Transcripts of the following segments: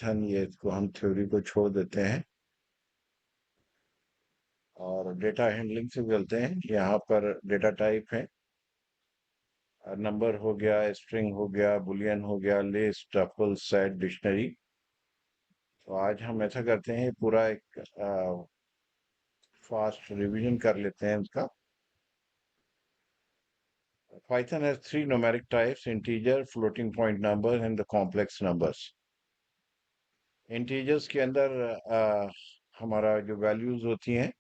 Python ये इसको हम थ्योरी को छोड़ देते हैं और डेटा हैंडलिंग से चलते हैं। यहाँ पर डेटा टाइप है, नंबर हो गया, स्ट्रिंग हो गया, बुलियन हो गया, लिस्ट, टपल, सेट, डिक्शनरी। तो आज हम ऐसा करते हैं, पूरा एक फास्ट रिवीजन कर लेते हैं इसका। Python has three numeric types: integer, floating point numbers, and the complex numbers. Integers के अंदर हमारा जो वैल्यूज होती हैं,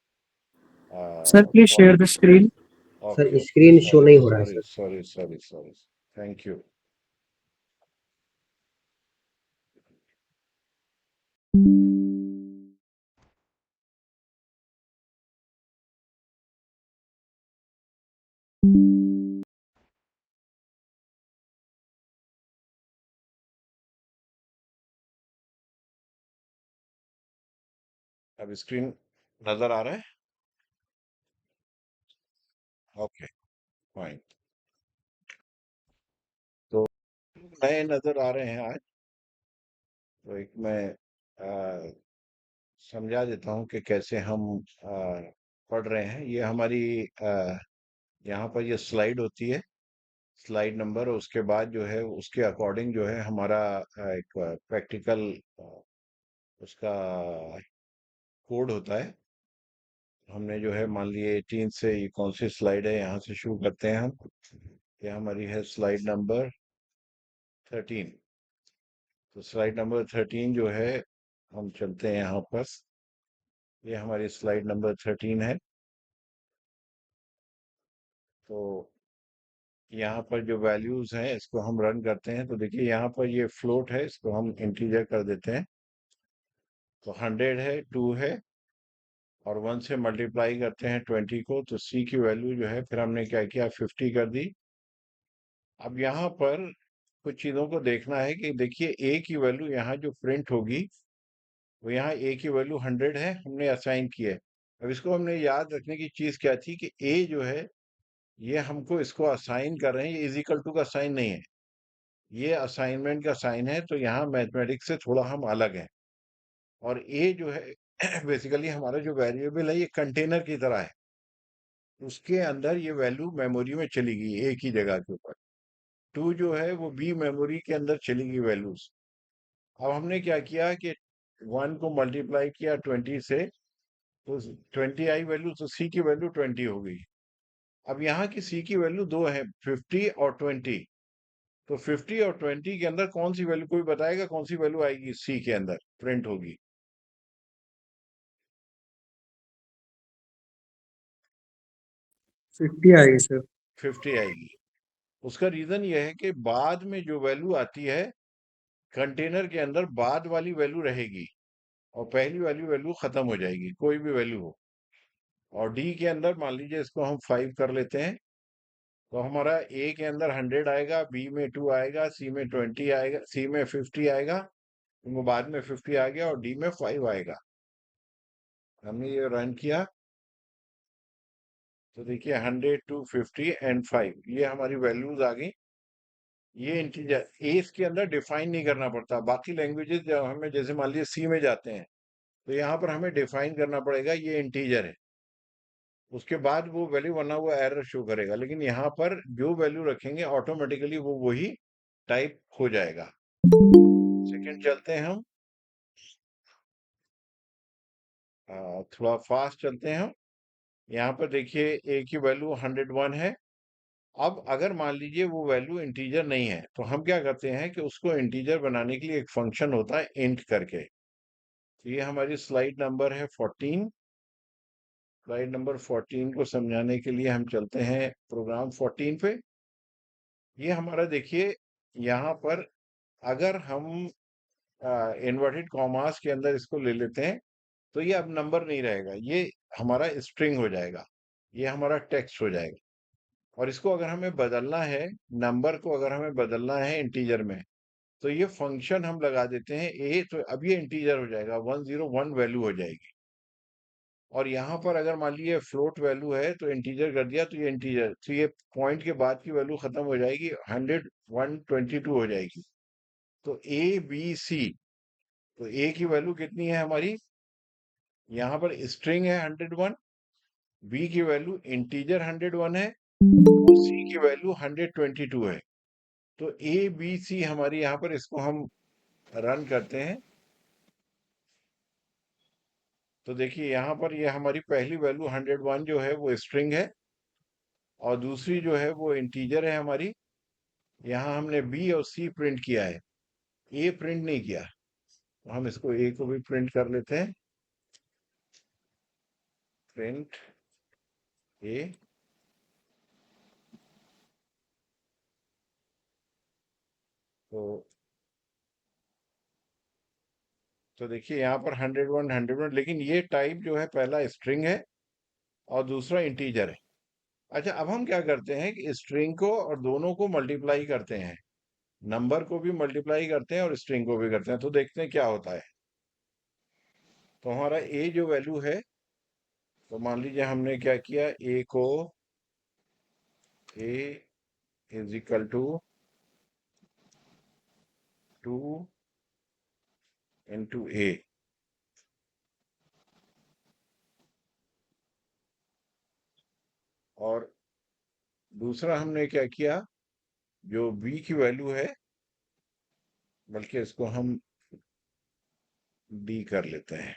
Sir, please share the screen. Sir okay okay, screen show नहीं हो रहा है sorry sir. Sorry sorry sorry, thank you. अब स्क्रीन नजर आ रहा है? Okay, fine. तो नए नजर आ रहे हैं आज, तो एक मैं समझा देता हूँ कि कैसे हम पढ़ रहे हैं। ये हमारी यहाँ पर ये स्लाइड होती है, स्लाइड नंबर, उसके बाद जो है उसके अकॉर्डिंग जो है हमारा एक प्रैक्टिकल उसका कोड होता है। हमने जो है मान लिए 18 से, ये कौन सी स्लाइड है, यहाँ से शुरू करते हैं हम। ये हमारी है स्लाइड नंबर 13। तो स्लाइड नंबर 13 जो है, हम चलते हैं यहाँ पर। ये हमारी स्लाइड नंबर 13 है। तो यहाँ पर जो वैल्यूज हैं इसको हम रन करते हैं, तो देखिए यहाँ पर ये फ्लोट है, इसको हम इंटीजर कर देते हैं। तो 100 है, 2 है, और 1 से मल्टीप्लाई करते हैं 20 को, तो सी की वैल्यू जो है, फिर हमने क्या किया, 50 कर दी। अब यहाँ पर कुछ चीज़ों को देखना है कि देखिए ए की वैल्यू यहाँ जो प्रिंट होगी, वो यहाँ ए की वैल्यू 100 है, हमने असाइन की है। अब इसको हमने याद रखने की चीज़ क्या थी कि ए जो है, ये हमको इसको असाइन कर रहे हैं, ये इज इक्वल टू का साइन नहीं है, ये असाइनमेंट का साइन है। तो यहाँ मैथमेटिक्स से थोड़ा हम अलग हैं। और ए जो है बेसिकली हमारा जो वेरिएबल है, ये कंटेनर की तरह है, उसके अंदर ये वैल्यू मेमोरी में चली गई ए की जगह के ऊपर। 2 जो है वो बी मेमोरी के अंदर चली गई वैल्यूज। अब हमने क्या किया कि 1 को मल्टीप्लाई किया 20 से, तो 20 आई वैल्यू, तो सी की वैल्यू 20 हो गई। अब यहाँ की सी की वैल्यू दो है, 50 और 20। तो 50 और 20 के अंदर कौन सी वैल्यू, कोई बताएगा कौन सी वैल्यू आएगी सी के अंदर प्रिंट होगी? 50 आएगी सर। 50 आएगी। उसका रीजन ये है कि बाद में जो वैल्यू आती है कंटेनर के अंदर, बाद वाली वैल्यू रहेगी और पहली वाली वैल्यू खत्म हो जाएगी, कोई भी वैल्यू हो। और डी के अंदर मान लीजिए इसको हम 5 कर लेते हैं, तो हमारा ए के अंदर 100 आएगा, बी में 2 आएगा, सी में 20 आएगा, सी में 50 आएगा, वो बाद में 50 आ गया, और डी में 5 आएगा। हमने ये रन किया, तो देखिए 100, 2, 50 एंड 5, ये हमारी वैल्यूज आ गई। ये इंटीजर ए इसके अंदर डिफाइन नहीं करना पड़ता। बाकी लैंग्वेजेस जब हमें, जैसे मान लीजिए सी में जाते हैं, तो यहाँ पर हमें डिफाइन करना पड़ेगा ये इंटीजर है, उसके बाद वो वैल्यू, वरना वो एरर शो करेगा। लेकिन यहाँ पर जो वैल्यू रखेंगे ऑटोमेटिकली वो वही टाइप हो जाएगा। सेकंड चलते हैं हम, थोड़ा फास्ट चलते हैं हम। यहाँ पर देखिए ए की वैल्यू 101 है। अब अगर मान लीजिए वो वैल्यू इंटीजर नहीं है, तो हम क्या करते हैं कि उसको इंटीजर बनाने के लिए एक फंक्शन होता है इंट करके। तो ये हमारी स्लाइड नंबर है 14। स्लाइड नंबर 14 को समझाने के लिए हम चलते हैं प्रोग्राम 14 पे। ये हमारा देखिए, यहाँ पर अगर हम इन्वर्टेड कॉमास के अंदर इसको ले लेते हैं, तो ये अब नंबर नहीं रहेगा, ये हमारा स्ट्रिंग हो जाएगा, ये हमारा टेक्स्ट हो जाएगा। और इसको अगर हमें बदलना है, नंबर को अगर हमें बदलना है इंटीजर में, तो ये फंक्शन हम लगा देते हैं ए, तो अब ये इंटीजर हो जाएगा, 101 वैल्यू हो जाएगी। और यहाँ पर अगर मान लीजिए फ्लोट वैल्यू है, तो इंटीजर कर दिया, तो ये इंटीजर, तो ये पॉइंट के बाद की वैल्यू खत्म हो जाएगी, 100, 122 हो जाएगी। तो ए बी सी, तो ए की वैल्यू कितनी है हमारी, यहाँ पर स्ट्रिंग है 101, बी की वैल्यू इंटीजर 101 है, और सी की वैल्यू 122 है। तो ए बी सी हमारी यहाँ पर, इसको हम रन करते हैं तो देखिए यहाँ पर ये हमारी पहली वैल्यू 101 जो है वो स्ट्रिंग है, और दूसरी जो है वो इंटीजर है हमारी। यहाँ हमने बी और सी प्रिंट किया है, ए प्रिंट नहीं किया। तो हम इसको ए को भी प्रिंट कर लेते हैं, प्रिंट ए। तो देखिए यहाँ पर 101 101, लेकिन ये टाइप जो है पहला स्ट्रिंग है और दूसरा इंटीजर है। अच्छा, अब हम क्या करते हैं कि स्ट्रिंग को और दोनों को मल्टीप्लाई करते हैं, नंबर को भी मल्टीप्लाई करते हैं और स्ट्रिंग को भी करते हैं, तो देखते हैं क्या होता है। तो हमारा ए जो वैल्यू है, तो मान लीजिए हमने क्या किया, ए को ए इज इक्वल टू 2 इंटू ए, और दूसरा हमने क्या किया, जो बी की वैल्यू है, बल्कि इसको हम डी कर लेते हैं,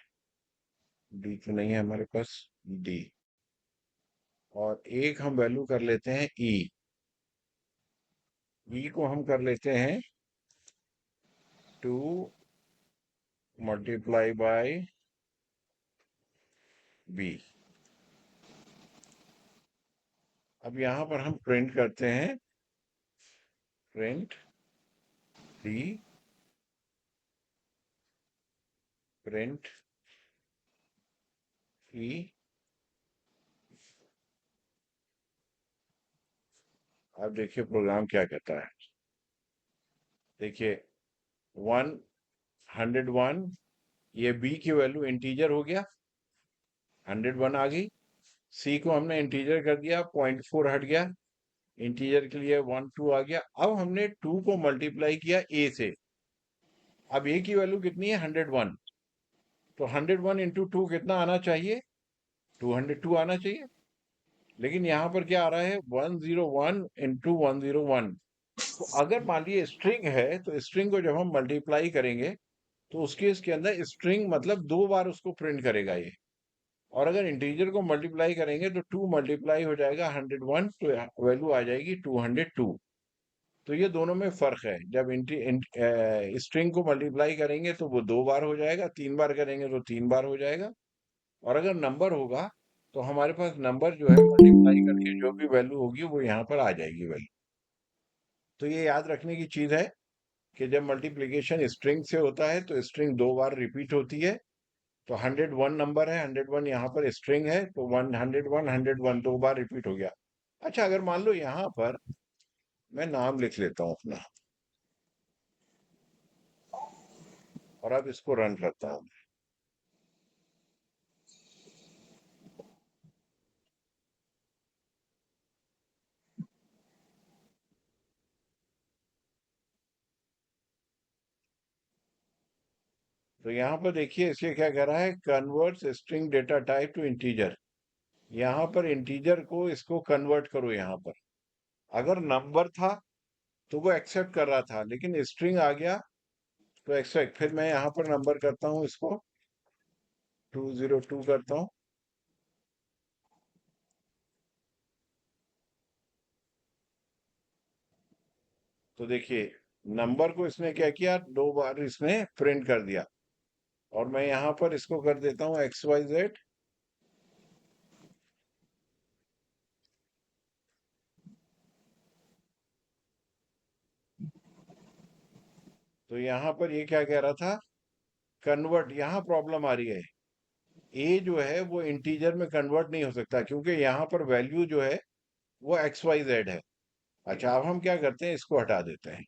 डी तो नहीं है हमारे पास, डी, और एक हम वैल्यू कर लेते हैं ई, ई को हम कर लेते हैं 2 मल्टीप्लाई बाय बी। अब यहाँ पर हम प्रिंट करते हैं, प्रिंट डी, प्रिंट ई। अब देखिए प्रोग्राम क्या कहता है, देखिए 101, ये बी की वैल्यू इंटीजर हो गया, 101 आ गई। सी को हमने इंटीजर कर दिया, 0.4 हट गया, इंटीजर के लिए 12 आ गया। अब हमने 2 को मल्टीप्लाई किया ए से, अब ए की वैल्यू कितनी है, 101, तो 101 इंटू 2 कितना आना चाहिए, 202 आना चाहिए। लेकिन यहाँ पर क्या आ रहा है, 101 इंटू 101। तो अगर मान लीजिए स्ट्रिंग है, तो स्ट्रिंग को जब हम मल्टीप्लाई करेंगे, तो उसके इसके अंदर स्ट्रिंग मतलब 2 बार उसको प्रिंट करेगा ये। और अगर इंटीजर को मल्टीप्लाई करेंगे तो 2 मल्टीप्लाई हो जाएगा 101, तो वैल्यू आ जाएगी 202। तो ये दोनों में फर्क है, जब स्ट्रिंग को मल्टीप्लाई करेंगे तो वो 2 बार हो जाएगा, 3 बार करेंगे तो 3 बार हो जाएगा। और अगर नंबर होगा, तो हमारे पास नंबर जो है मल्टीप्लाई करके जो भी वैल्यू होगी वो यहाँ पर आ जाएगी वैल्यू। तो ये याद रखने की चीज है कि जब मल्टीप्लिकेशन स्ट्रिंग से होता है तो स्ट्रिंग 2 बार रिपीट होती है। तो 101 नंबर है, 101 यहाँ पर स्ट्रिंग है, तो 101 101 2 बार रिपीट हो गया। अच्छा, अगर मान लो यहाँ पर मैं नाम लिख लेता हूँ अपना, और अब इसको रन करता हूँ। तो यहाँ पर देखिए इसके क्या कह रहा है, converts string data type two integer. यहाँ पर इंटीजर को इसको कन्वर्ट करो। यहाँ पर अगर नंबर था तो वो एक्सेप्ट कर रहा था, लेकिन स्ट्रिंग आ गया तो एक्सेप्ट। फिर मैं यहाँ पर नंबर करता हूँ, इसको 202 करता हूँ। तो देखिए नंबर को इसने क्या किया, 2 बार इसने प्रिंट कर दिया। और मैं यहाँ पर इसको कर देता हूँ XYZ। तो यहाँ पर ये क्या कह रहा था, कन्वर्ट, यहाँ प्रॉब्लम आ रही है। ए जो है वो इंटीजर में कन्वर्ट नहीं हो सकता, क्योंकि यहाँ पर वैल्यू जो है वो XYZ है। अच्छा, अब हम क्या करते हैं, इसको हटा देते हैं,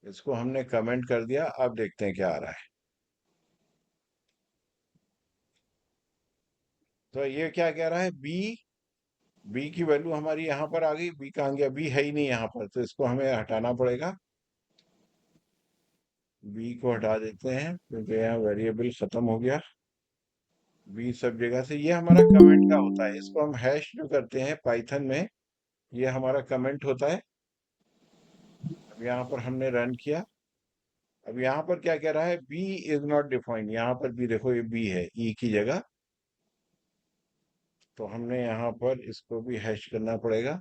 इसको हमने कमेंट कर दिया। अब देखते हैं क्या आ रहा है। तो ये क्या कह रहा है, बी, बी की वैल्यू हमारी यहाँ पर आ गई, बी कहाँ गया, बी है ही नहीं यहाँ पर, तो इसको हमें हटाना पड़ेगा। बी को हटा देते हैं क्योंकि यहाँ वेरिएबल खत्म हो गया। बी सब जगह से, ये हमारा कमेंट का होता है, इसको हम हैश जो करते हैं पाइथन में, ये हमारा कमेंट होता है। अब यहाँ पर हमने रन किया। अब यहाँ पर क्या कह रहा है, बी इज नॉट डिफाइंड, यहाँ पर भी देखो ये बी है ई की जगह, तो हमने यहाँ पर इसको भी हैश करना पड़ेगा।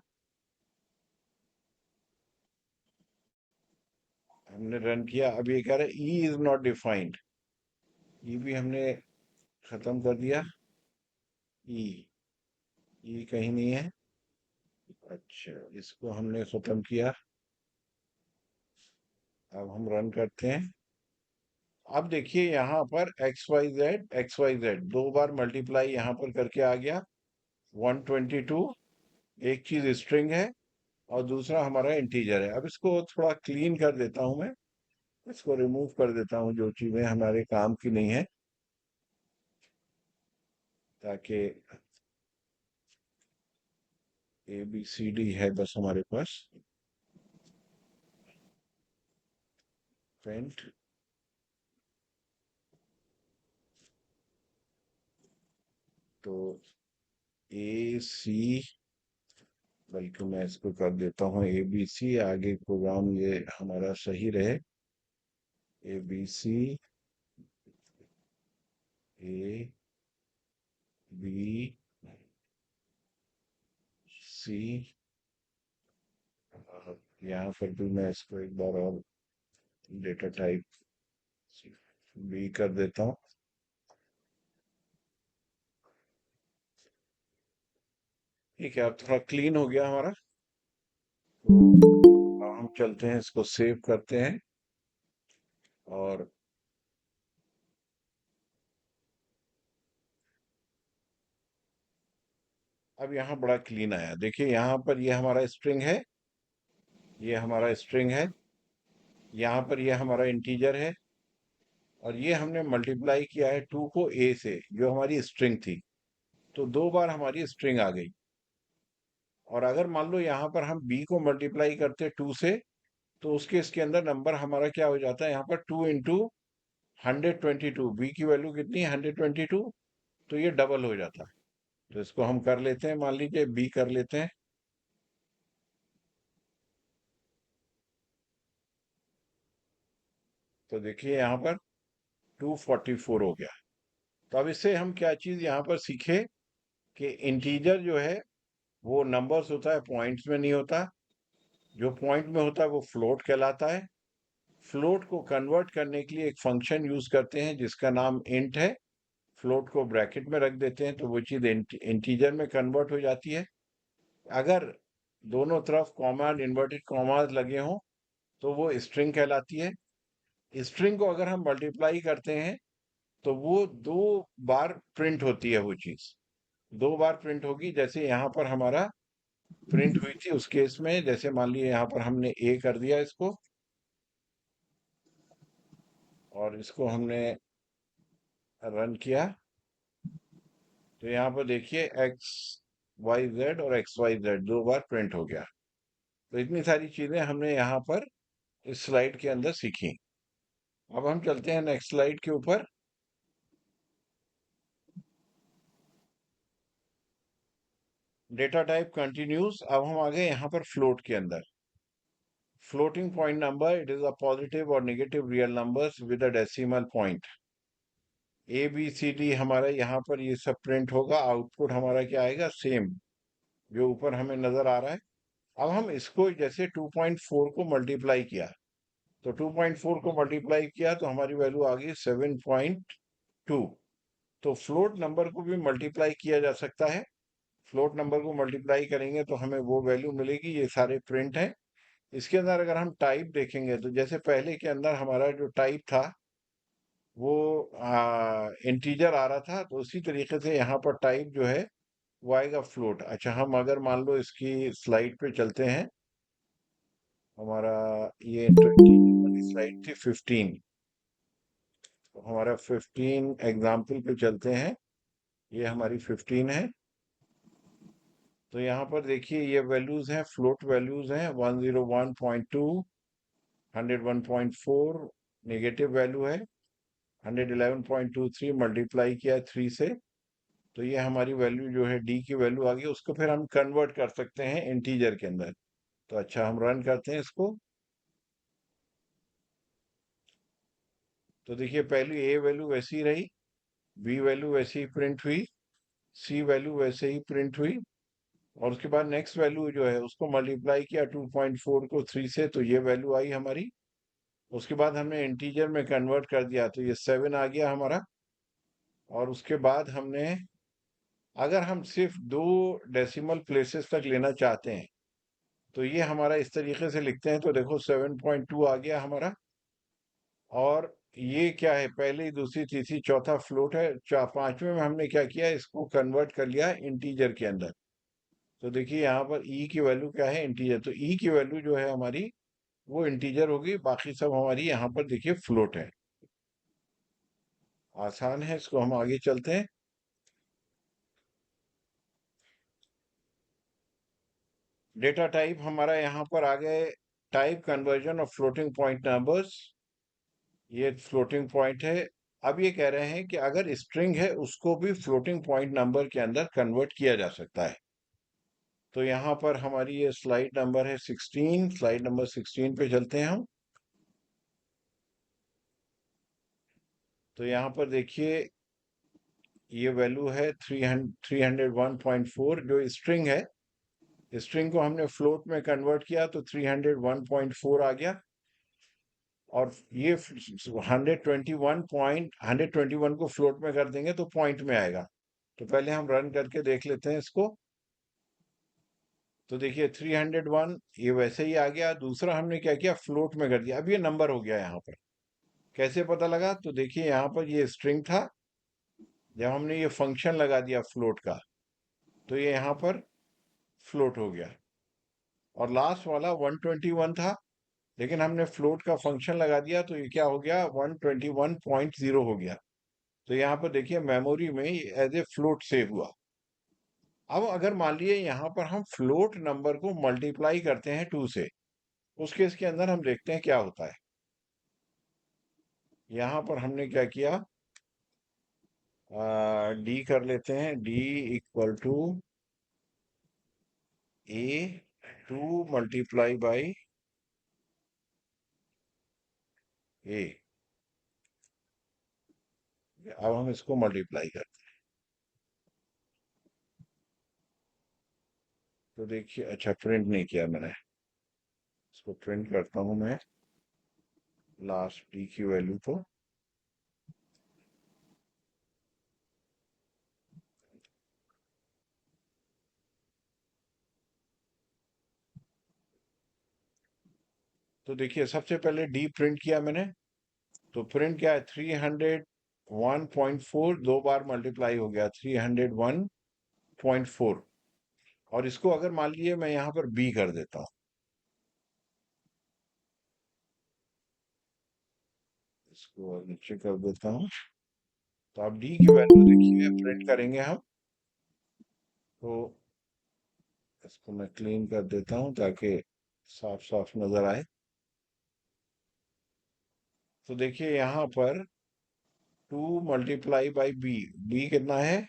हमने रन किया, अब ये कह रहा है ई इज नॉट डिफाइंड, ई भी हमने खत्म कर दिया। ई ई कहीं नहीं है। अच्छा, इसको हमने खत्म किया। अब हम रन करते हैं। अब देखिए यहाँ पर एक्स वाई जेड दो बार मल्टीप्लाई यहाँ पर करके आ गया 122। एक चीज स्ट्रिंग है और दूसरा हमारा इंटीजर है। अब इसको थोड़ा क्लीन कर देता हूं मैं, इसको रिमूव कर देता हूं जो चीजें हमारे काम की नहीं है, ताकि ए बी सी डी है बस हमारे पास। प्रिंट तो ए सी, बल्कि मैं इसको कर देता हूँ ए बी सी, आगे प्रोग्राम ये हमारा सही रहे। ए बी सी, ए बी सी, यहाँ पर भी मैं इसको एक बार और डेटा टाइप बी कर देता हूँ। ठीक है, अब थोड़ा क्लीन हो गया हमारा। तो अब हम चलते हैं, इसको सेव करते हैं। और अब यहाँ बड़ा क्लीन आया, देखिए यहाँ पर ये हमारा स्ट्रिंग है, ये हमारा स्ट्रिंग है, यहाँ पर ये हमारा इंटीजर है, और ये हमने मल्टीप्लाई किया है 2 को ए से जो हमारी स्ट्रिंग थी, तो दो बार हमारी स्ट्रिंग आ गई। और अगर मान लो यहाँ पर हम बी को मल्टीप्लाई करते 2 से, तो उसके इसके अंदर नंबर हमारा क्या हो जाता है, यहाँ पर 2 इंटू 122, बी की वैल्यू कितनी है 122, तो ये डबल हो जाता है। तो इसको हम कर लेते हैं, मान लीजिए बी कर लेते हैं। तो देखिए यहाँ पर 244 हो गया। तो अब इससे हम क्या चीज यहाँ पर सीखे, कि इंटीजर जो है वो नंबर्स होता है, पॉइंट्स में नहीं होता। जो पॉइंट में होता है वो फ्लोट कहलाता है। फ्लोट को कन्वर्ट करने के लिए एक फंक्शन यूज करते हैं जिसका नाम इंट है। फ्लोट को ब्रैकेट में रख देते हैं तो वो चीज इंटीजर में कन्वर्ट हो जाती है। अगर दोनों तरफ कॉमा इन्वर्टेड कॉमास लगे हों तो वो स्ट्रिंग कहलाती है। स्ट्रिंग को अगर हम मल्टीप्लाई करते हैं तो वो दो बार प्रिंट होती है, वो चीज दो बार प्रिंट होगी। जैसे यहाँ पर हमारा प्रिंट हुई थी उस केस में, जैसे मान लीजिए यहाँ पर हमने ए कर दिया इसको, और इसको हमने रन किया, तो यहाँ पर देखिए एक्स वाई जेड और एक्स वाई जेड दो बार प्रिंट हो गया। तो इतनी सारी चीजें हमने यहाँ पर इस स्लाइड के अंदर सीखी। अब हम चलते हैं नेक्स्ट स्लाइड के ऊपर। Data type continues. अब हम आ गए यहाँ पर फ्लोट के अंदर। Floating point number, it is a positive और negative real numbers with a decimal point. A B C D हमारा यहाँ पर ये सब प्रिंट होगा, आउटपुट हमारा क्या आएगा, सेम जो ऊपर हमें नजर आ रहा है। अब हम इसको जैसे 2.4 को मल्टीप्लाई किया, तो 2.4 को मल्टीप्लाई किया तो हमारी वैल्यू आ गई 7.2। तो फ्लोट नंबर को भी मल्टीप्लाई किया जा सकता है। फ्लोट नंबर को मल्टीप्लाई करेंगे तो हमें वो वैल्यू मिलेगी, ये सारे प्रिंट है। इसके अंदर अगर हम टाइप देखेंगे तो जैसे पहले के अंदर हमारा जो टाइप था वो इंटीजर आ रहा था, तो उसी तरीके से यहाँ पर टाइप जो है वो आएगा फ्लोट। अच्छा, हम अगर मान लो इसकी स्लाइड पे चलते हैं, हमारा ये 20 वाली स्लाइड थी 15, तो हमारा 15 एग्जाम्पल पे चलते हैं। ये हमारी 15 है। तो यहाँ पर देखिए ये वैल्यूज हैं, फ्लोट वैल्यूज हैं 101.2, 101.4, नेगेटिव वैल्यू है, 111.23 मल्टीप्लाई किया 3 से, तो ये हमारी वैल्यू जो है डी की वैल्यू आ गई। उसको फिर हम कन्वर्ट कर सकते हैं इंटीजर के अंदर। तो अच्छा, हम रन करते हैं इसको। तो देखिए, पहली ए वैल्यू वैसी ही रही, बी वैल्यू वैसी ही प्रिंट हुई, सी वैल्यू वैसे ही प्रिंट हुई, और उसके बाद नेक्स्ट वैल्यू जो है उसको मल्टीप्लाई किया 2.4 को 3 से, तो ये वैल्यू आई हमारी। उसके बाद हमने इंटीजर में कन्वर्ट कर दिया, तो ये 7 आ गया हमारा। और उसके बाद हमने, अगर हम सिर्फ 2 डेसिमल प्लेसेस तक लेना चाहते हैं, तो ये हमारा इस तरीके से लिखते हैं। तो देखो 7.2 आ गया हमारा। और ये क्या है, पहली दूसरी तीसरी चौथा फ्लोट है, पांचवें में हमने क्या किया, इसको कन्वर्ट कर लिया इंटीजर के अंदर। तो देखिए यहाँ पर ई की वैल्यू क्या है, इंटीजर। तो ई की वैल्यू जो है हमारी, वो इंटीजर होगी, बाकी सब हमारी यहाँ पर देखिए फ्लोट है। आसान है, इसको हम आगे चलते हैं। डेटा टाइप हमारा यहाँ पर आ गए, type conversion of floating point numbers, ये फ्लोटिंग पॉइंट है। अब ये कह रहे हैं कि अगर स्ट्रिंग है उसको भी फ्लोटिंग पॉइंट नंबर के अंदर कन्वर्ट किया जा सकता है। तो यहाँ पर हमारी ये स्लाइड नंबर है 16, स्लाइड नंबर 16 पे चलते हैं हम। तो यहाँ पर देखिए, ये वैल्यू है 301.4 जो स्ट्रिंग है। स्ट्रिंग को हमने फ्लोट में कन्वर्ट किया तो 301.4 आ गया। और ये 121 को फ्लोट में कर देंगे तो पॉइंट में आएगा। तो पहले हम रन करके देख लेते हैं इसको। तो देखिए 301 ये वैसे ही आ गया। दूसरा हमने क्या किया, फ्लोट में कर दिया। अब ये नंबर हो गया। यहाँ पर कैसे पता लगा, तो देखिए यहाँ पर ये स्ट्रिंग था, जब हमने ये फंक्शन लगा दिया फ्लोट का, तो ये यहाँ पर फ्लोट हो गया। और लास्ट वाला 121 था, लेकिन हमने फ्लोट का फंक्शन लगा दिया, तो ये क्या हो गया, 121.0 हो गया। तो यहाँ पर देखिए मेमोरी में एज ए फ्लोट सेव हुआ। अब अगर मान लीजिए यहाँ पर हम फ्लोट नंबर को मल्टीप्लाई करते हैं 2 से, उस केस के अंदर हम देखते हैं क्या होता है। यहाँ पर हमने क्या किया, डी कर लेते हैं, D equal to A 2 multiply by A. अब हम इसको मल्टीप्लाई करते हैं। तो देखिए, अच्छा प्रिंट नहीं किया मैंने, इसको प्रिंट करता हूं मैं लास्ट डी की वैल्यू को। तो देखिए सबसे पहले डी प्रिंट किया मैंने, तो प्रिंट क्या है, 301.4 दो बार मल्टीप्लाई हो गया, 301.4। और इसको अगर मान लीजिए मैं यहाँ पर बी कर देता हूँ, इसको नीचे कर देता हूँ, तो आप डी की वैल्यू देखिए प्रिंट करेंगे हम। तो इसको मैं क्लीन कर देता हूँ ताकि साफ साफ नजर आए। तो देखिए यहाँ पर 2 मल्टीप्लाई बाई बी, बी कितना है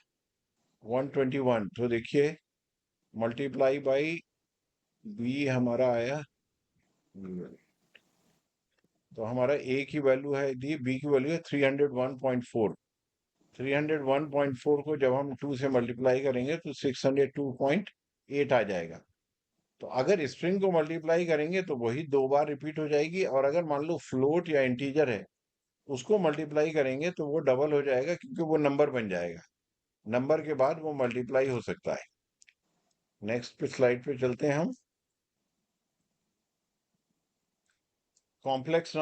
121। तो देखिए मल्टीप्लाई बाई बी हमारा आया, तो हमारा ए की वैल्यू है दी, बी की वैल्यू है 301.4। 301.4 को जब हम 2 से मल्टीप्लाई करेंगे तो 602.8 आ जाएगा। तो अगर स्ट्रिंग को मल्टीप्लाई करेंगे तो वही दो बार रिपीट हो जाएगी, और अगर मान लो फ्लोट या इंटीजर है उसको मल्टीप्लाई करेंगे तो वो डबल हो जाएगा, क्योंकि वो नंबर बन जाएगा। नंबर के बाद वो मल्टीप्लाई हो सकता है। नेक्स्ट पे स्लाइड पे चलते हैं हम। कॉम्प्लेक्स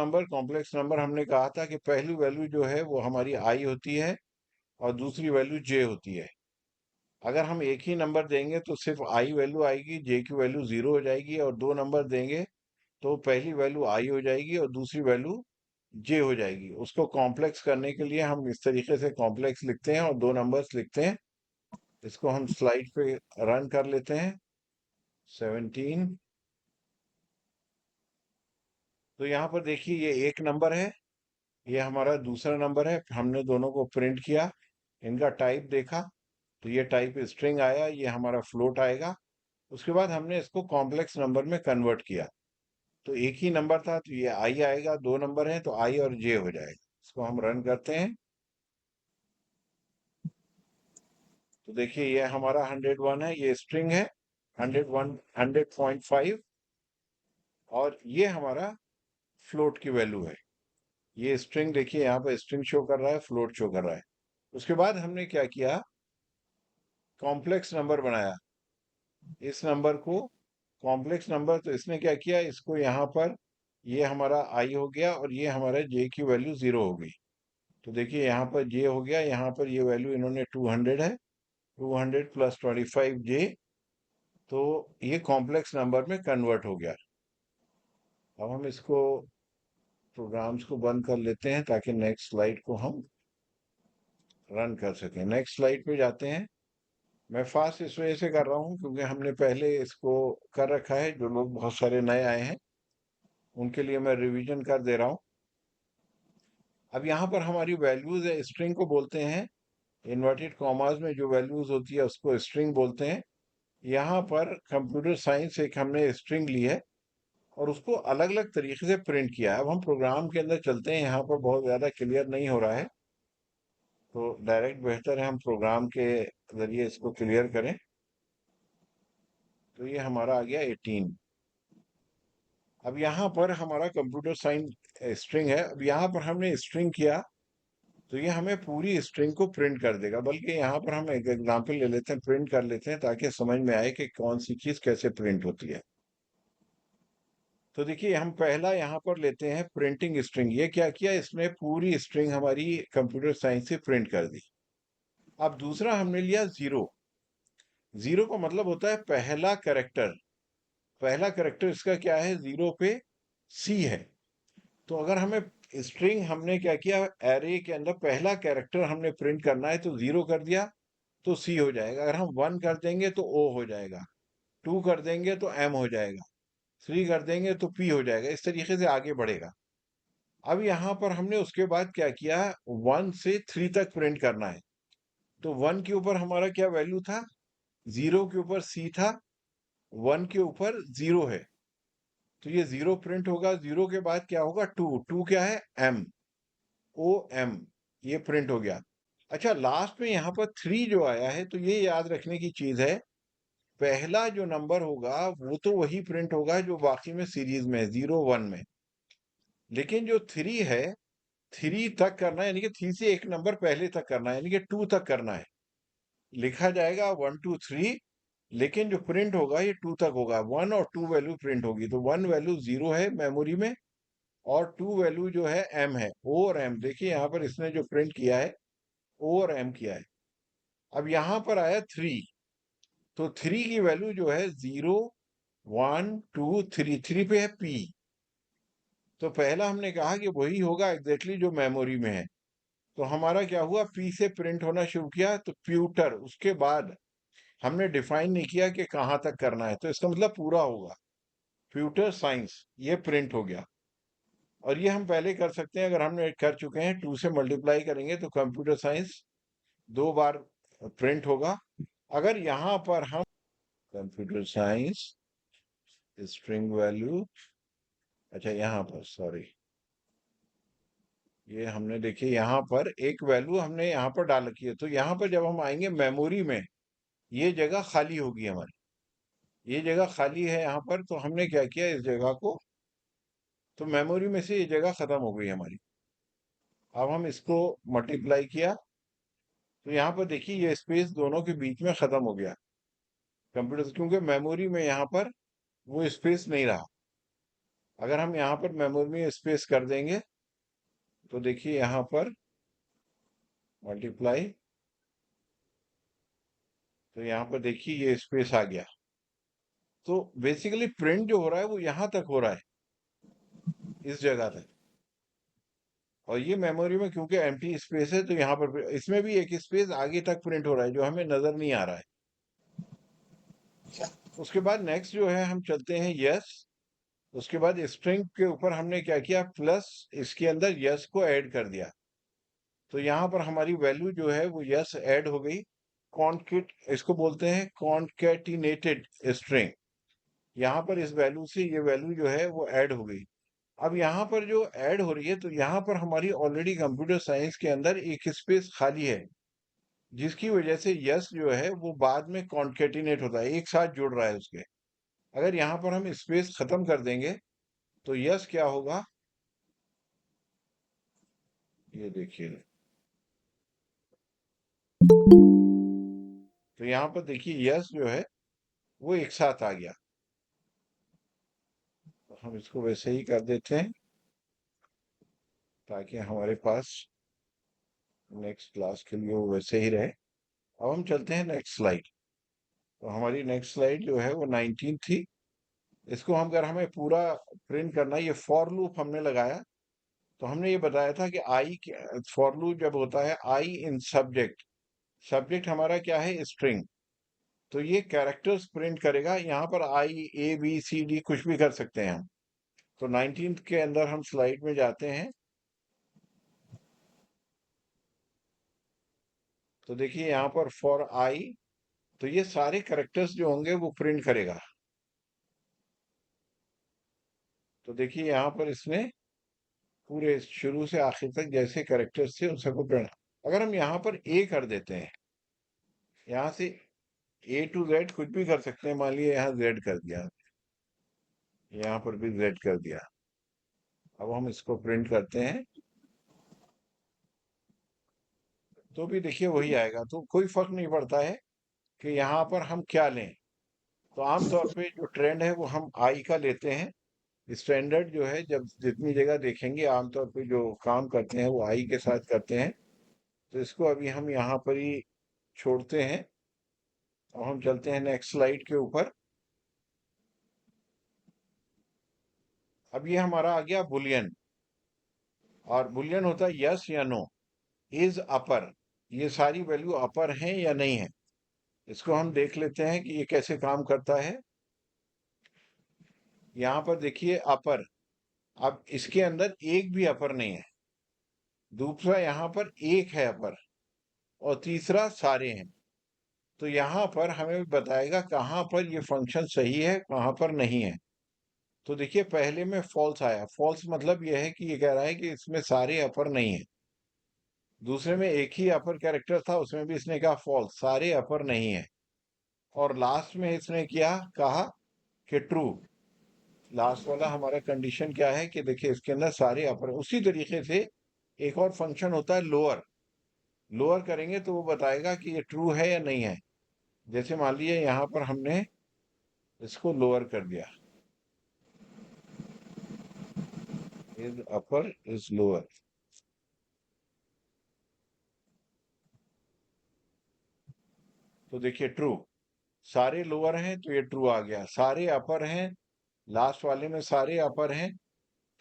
नंबर हमने कहा था कि पहली वैल्यू जो है वो हमारी आई होती है और दूसरी वैल्यू जे होती है। अगर हम एक ही नंबर देंगे तो सिर्फ आई वैल्यू आएगी, जे की वैल्यू 0 हो जाएगी। और दो नंबर देंगे तो पहली वैल्यू आई हो जाएगी और दूसरी वैल्यू जे हो जाएगी। उसको कॉम्प्लेक्स करने के लिए हम इस तरीके से कॉम्प्लेक्स लिखते हैं और दो नंबर्स लिखते हैं। इसको हम स्लाइड पे रन कर लेते हैं। 17। तो यहाँ पर देखिए ये एक नंबर है ये हमारा दूसरा नंबर है, हमने दोनों को प्रिंट किया, इनका टाइप देखा, तो ये टाइप स्ट्रिंग आया, ये हमारा फ्लोट आएगा। उसके बाद हमने इसको कॉम्प्लेक्स नंबर में कन्वर्ट किया, तो एक ही नंबर था तो ये आई आएगा, दो नंबर है तो आई और जे हो जाएगा। इसको हम रन करते हैं तो देखिए ये हमारा 101 है, ये स्ट्रिंग है 101 100.5, और ये हमारा फ्लोट की वैल्यू है। ये स्ट्रिंग देखिए यहाँ पर स्ट्रिंग शो कर रहा है, फ्लोट शो कर रहा है। उसके बाद हमने क्या किया, कॉम्प्लेक्स नंबर बनाया, इस नंबर को कॉम्प्लेक्स नंबर, तो इसने क्या किया, इसको यहाँ पर ये हमारा आई हो गया और ये हमारा जे की वैल्यू 0 हो गई। तो देखिए यहाँ पर जे हो गया, यहाँ पर ये वैल्यू इन्होंने 200 है, 200 प्लस 25 जे, तो ये कॉम्प्लेक्स नंबर में कन्वर्ट हो गया। अब हम इसको प्रोग्राम्स को बंद कर लेते हैं ताकि नेक्स्ट स्लाइड को हम रन कर सकें। नेक्स्ट स्लाइड पे जाते हैं। मैं फास्ट इस वजह से कर रहा हूँ क्योंकि हमने पहले इसको कर रखा है, जो लोग बहुत सारे नए आए हैं उनके लिए मैं रिवीजन कर दे रहा हूँ। अब यहाँ पर हमारी वैल्यूज है, स्ट्रिंग को बोलते हैं, इन्वर्टेड कॉमास में जो वैल्यूज होती है उसको स्ट्रिंग बोलते हैं। यहाँ पर कंप्यूटर साइंस एक हमने स्ट्रिंग ली है और उसको अलग अलग तरीके से प्रिंट किया है। अब हम प्रोग्राम के अंदर चलते हैं, यहाँ पर बहुत ज़्यादा क्लियर नहीं हो रहा है तो डायरेक्ट बेहतर है हम प्रोग्राम के जरिए इसको क्लियर करें। तो ये हमारा आ गया 18। अब यहाँ पर हमारा कंप्यूटर साइंस स्ट्रिंग है, अब यहाँ पर हमने स्ट्रिंग किया तो ये हमें पूरी स्ट्रिंग को प्रिंट कर देगा। बल्कि यहाँ पर हम एक एग्जांपल ले लेते हैं, प्रिंट कर लेते हैं ताकि समझ में आए कि कौन सी चीज़ कैसे प्रिंट होती है। तो देखिए हम पहला यहाँ पर लेते हैं प्रिंटिंग स्ट्रिंग। ये क्या किया, इसने पूरी स्ट्रिंग हमारी कंप्यूटर साइंस से प्रिंट कर दी। अब दूसरा हमने लिया जीरो। जीरो का मतलब होता है पहला कैरेक्टर। पहला कैरेक्टर इसका क्या है, जीरो पे सी है। तो अगर हमें स्ट्रिंग हमने क्या किया, एरे के अंदर पहला कैरेक्टर हमने प्रिंट करना है तो जीरो कर दिया तो सी हो जाएगा। अगर हम वन कर देंगे तो ओ हो जाएगा, टू कर देंगे तो एम हो जाएगा, थ्री कर देंगे तो पी हो जाएगा। इस तरीके से आगे बढ़ेगा। अब यहाँ पर हमने उसके बाद क्या किया, वन से थ्री तक प्रिंट करना है। तो वन के ऊपर हमारा क्या वैल्यू था, जीरो के ऊपर सी था, वन के ऊपर जीरो है, तो ये जीरो प्रिंट होगा। जीरो के बाद क्या होगा, टू, टू क्या है, एम, ओ एम, ये प्रिंट हो गया। अच्छा लास्ट में यहाँ पर थ्री जो आया है, तो ये याद रखने की चीज है, पहला जो नंबर होगा वो तो वही प्रिंट होगा जो बाकी में सीरीज में है, जीरो वन में। लेकिन जो थ्री है, थ्री तक करना है, यानी कि थ्री से एक नंबर पहले तक करना है, यानी कि टू तक करना है। लिखा जाएगा वन टू थ्री, लेकिन जो प्रिंट होगा ये टू तक होगा। वन और टू वैल्यू प्रिंट होगी, तो वन वैल्यू जीरो है मेमोरी में और टू वैल्यू जो है एम है, ओ और एम। देखिए यहाँ पर इसने जो प्रिंट किया है ओ और एम किया है। अब यहाँ पर आया थ्री, तो थ्री की वैल्यू जो है zero one two three, three पे है पी। तो पहला हमने कहा कि वही होगा एग्जैक्टली जो मेमोरी में है, तो हमारा क्या हुआ, पी से प्रिंट होना शुरू किया तो प्यूटर। उसके बाद हमने डिफाइन नहीं किया कि कहाँ तक करना है, तो इसका मतलब पूरा होगा, प्यूटर साइंस, ये प्रिंट हो गया। और ये हम पहले कर सकते हैं, अगर हमने कर चुके हैं, टू से मल्टीप्लाई करेंगे तो कंप्यूटर साइंस दो बार प्रिंट होगा। अगर यहाँ पर हम कंप्यूटर साइंस स्ट्रिंग वैल्यू, अच्छा यहाँ पर सॉरी, ये हमने देखिए यहाँ पर एक वैल्यू हमने यहाँ पर डाल रखी है, तो यहाँ पर जब हम आएंगे मेमोरी में ये जगह खाली होगी हमारी, ये जगह खाली है यहाँ पर, तो हमने क्या किया इस जगह को, तो मेमोरी में से ये जगह खत्म हो गई हमारी। अब हम इसको मल्टीप्लाई किया तो यहाँ पर देखिए ये स्पेस दोनों के बीच में खत्म हो गया कंप्यूटर, क्योंकि मेमोरी में यहाँ पर वो स्पेस नहीं रहा। अगर हम यहाँ पर मेमोरी में स्पेस कर देंगे तो देखिए यहाँ पर मल्टीप्लाई, तो यहाँ पर देखिए ये स्पेस आ गया। तो बेसिकली प्रिंट जो हो रहा है वो यहाँ तक हो रहा है, इस जगह तक। और ये मेमोरी में क्योंकि एम्प्टी स्पेस है तो यहाँ पर इसमें भी एक स्पेस आगे तक प्रिंट हो रहा है जो हमें नजर नहीं आ रहा है। उसके बाद नेक्स्ट जो है हम चलते हैं यस। उसके बाद स्ट्रिंग के ऊपर हमने क्या किया, प्लस इसके अंदर यस को ऐड कर दिया। तो यहाँ पर हमारी वैल्यू जो है वो यस ऐड हो गई। कॉन्केट इसको बोलते हैं कॉन्केटिनेटेड स्ट्रिंग। यहाँ पर इस वैल्यू से ये वैल्यू जो है वो ऐड हो गई। अब यहाँ पर जो ऐड हो रही है, तो यहाँ पर हमारी ऑलरेडी कंप्यूटर साइंस के अंदर एक स्पेस खाली है, जिसकी वजह से यस जो है वो बाद में कॉन्केटिनेट होता है, एक साथ जुड़ रहा है उसके। अगर यहाँ पर हम स्पेस खत्म कर देंगे तो यस क्या होगा, ये देखिए। तो यहाँ पर देखिए यस जो है वो एक साथ आ गया। तो हम इसको वैसे ही कर देते हैं ताकि हमारे पास नेक्स्ट क्लास के लिए वो वैसे ही रहे। अब हम चलते हैं नेक्स्ट स्लाइड। तो हमारी नेक्स्ट स्लाइड जो है वो 19 थी। इसको हम अगर हमें पूरा प्रिंट करना है, ये फॉर लूप हमने लगाया। तो हमने ये बताया था कि आई, फॉर लूप जब होता है आई इन सब्जेक्ट, सब्जेक्ट हमारा क्या है, स्ट्रिंग। तो ये कैरेक्टर्स प्रिंट करेगा। यहाँ पर आई ए बी सी डी कुछ भी कर सकते हैं हम। तो 19 के अंदर हम स्लाइड में जाते हैं। तो देखिए यहाँ पर फॉर आई, तो ये सारे कैरेक्टर्स जो होंगे वो प्रिंट करेगा। तो देखिए यहाँ पर इसने पूरे शुरू से आखिर तक जैसे कैरेक्टर्स थे उन सबको प्रिंट। अगर हम यहाँ पर ए कर देते हैं, यहाँ से ए टू जेड कुछ भी कर सकते हैं। मान लिया यहाँ जेड कर दिया, यहाँ पर भी जेड कर दिया। अब हम इसको प्रिंट करते हैं तो भी देखिए वही आएगा। तो कोई फर्क नहीं पड़ता है कि यहाँ पर हम क्या लें। तो आमतौर पे जो ट्रेंड है वो हम आई का लेते हैं। स्टैंडर्ड जो है, जब जितनी जगह देखेंगे आमतौर पे जो काम करते हैं वो आई के साथ करते हैं। तो इसको अभी हम यहाँ पर ही छोड़ते हैं। अब हम चलते हैं नेक्स्ट स्लाइड के ऊपर। अब ये हमारा आ गया बुलियन। और बुलियन होता है यस या नो। इज अपर, ये सारी वैल्यू अपर हैं या नहीं है। इसको हम देख लेते हैं कि ये कैसे काम करता है। यहाँ पर देखिए अपर। अब इसके अंदर एक भी अपर नहीं है। दूसरा यहाँ पर एक है अपर, और तीसरा सारे हैं। तो यहाँ पर हमें बताएगा कहाँ पर ये फंक्शन सही है, कहाँ पर नहीं है। तो देखिए पहले में फॉल्स आया। फॉल्स मतलब यह है कि ये कह रहा है कि इसमें सारे अपर नहीं है। दूसरे में एक ही अपर कैरेक्टर था, उसमें भी इसने कहा फॉल्स, सारे अपर नहीं है। और लास्ट में इसने क्या कहा कि ट्रू। लास्ट वाला हमारा कंडीशन क्या है कि देखिए इसके अंदर सारे अपर। उसी तरीके से एक और फंक्शन होता है लोअर। लोअर करेंगे तो वो बताएगा कि ये ट्रू है या नहीं है। जैसे मान लीजिए यहाँ पर हमने इसको लोअर कर दिया, इज अपर इज लोअर। तो देखिए ट्रू, सारे लोअर हैं तो ये ट्रू आ गया, सारे अपर हैं, लास्ट वाले में सारे अपर हैं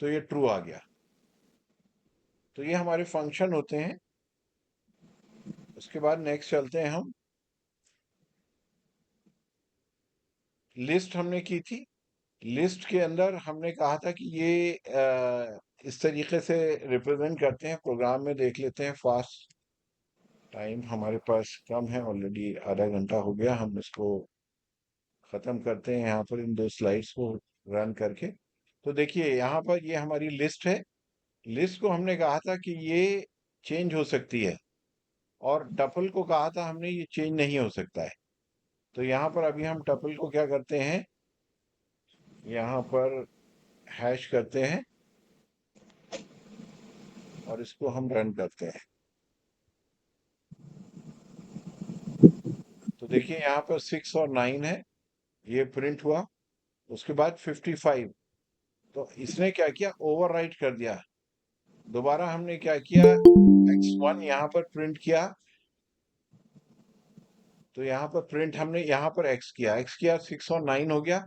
तो ये ट्रू आ गया। तो ये हमारे फंक्शन होते हैं। उसके बाद नेक्स्ट चलते हैं हम। लिस्ट हमने की थी। लिस्ट के अंदर हमने कहा था कि ये इस तरीके से रिप्रेजेंट करते हैं। प्रोग्राम में देख लेते हैं फास्ट। टाइम हमारे पास कम है, ऑलरेडी आधा घंटा हो गया। हम इसको खत्म करते हैं यहाँ पर इन दो स्लाइड्स को रन करके। तो देखिए यहाँ पर ये हमारी लिस्ट है। लिस्ट को हमने कहा था कि ये चेंज हो सकती है, और टपल को कहा था हमने ये चेंज नहीं हो सकता है। तो यहाँ पर अभी हम टपल को क्या करते हैं, यहाँ पर हैश करते हैं और इसको हम रन करते हैं। तो देखिए यहाँ पर 6 और 9 है, ये प्रिंट हुआ। उसके बाद 55। तो इसने क्या किया, ओवरराइट कर दिया। दोबारा हमने क्या किया, x1 यहाँ पर प्रिंट किया। तो यहाँ पर प्रिंट हमने यहाँ पर x किया, 6 और 9 हो गया।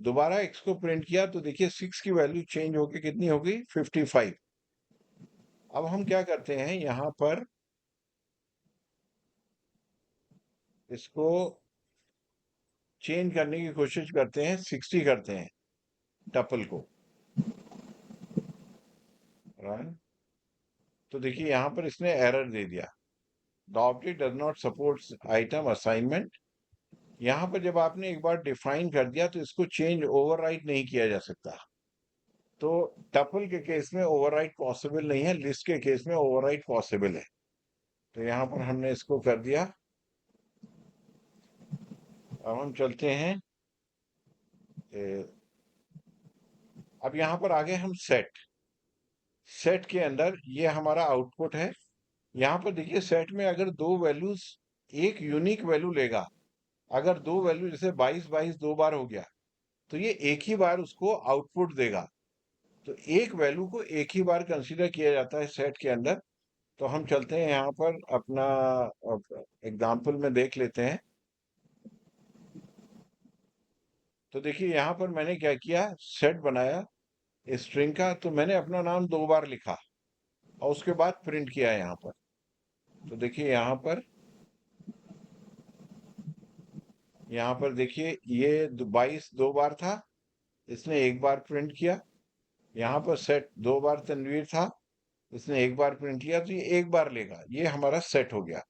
दोबारा x को प्रिंट किया तो देखिए 6 की वैल्यू चेंज होके कितनी हो गई, 55। अब हम क्या करते हैं, यहाँ पर इसको चेंज करने की कोशिश करते हैं, 60 करते हैं। टपल को रन। तो देखिए यहाँ पर इसने एरर दे दिया, the object does not support item assignment. यहाँ पर जब आपने एक बार डिफाइन कर दिया तो इसको चेंज ओवरराइट नहीं किया जा सकता। तो टपल के केस में ओवरराइट पॉसिबल नहीं है, लिस्ट के केस में ओवरराइट पॉसिबल है। तो यहाँ पर हमने इसको कर दिया। अब हम चलते हैं, अब यहाँ पर आगे हम सेट। सेट के अंदर ये हमारा आउटपुट है। यहाँ पर देखिए सेट में अगर दो वैल्यूज, एक यूनिक वैल्यू लेगा। अगर दो वैल्यू जैसे 22 22 दो बार हो गया तो ये एक ही बार उसको आउटपुट देगा। तो एक वैल्यू को एक ही बार कंसीडर किया जाता है सेट के अंदर। तो हम चलते हैं यहाँ पर अपना एग्जाम्पल में देख लेते हैं। तो देखिए यहाँ पर मैंने क्या किया, सेट बनाया स्ट्रिंग का, तो मैंने अपना नाम दो बार लिखा और उसके बाद प्रिंट किया यहाँ पर। तो देखिए यहाँ पर देखिए ये 22 दो बार था, इसने एक बार प्रिंट किया। यहाँ पर सेट दो बार तनवीर था, इसने एक बार प्रिंट किया, तो ये एक बार लेगा, ये हमारा सेट हो गया।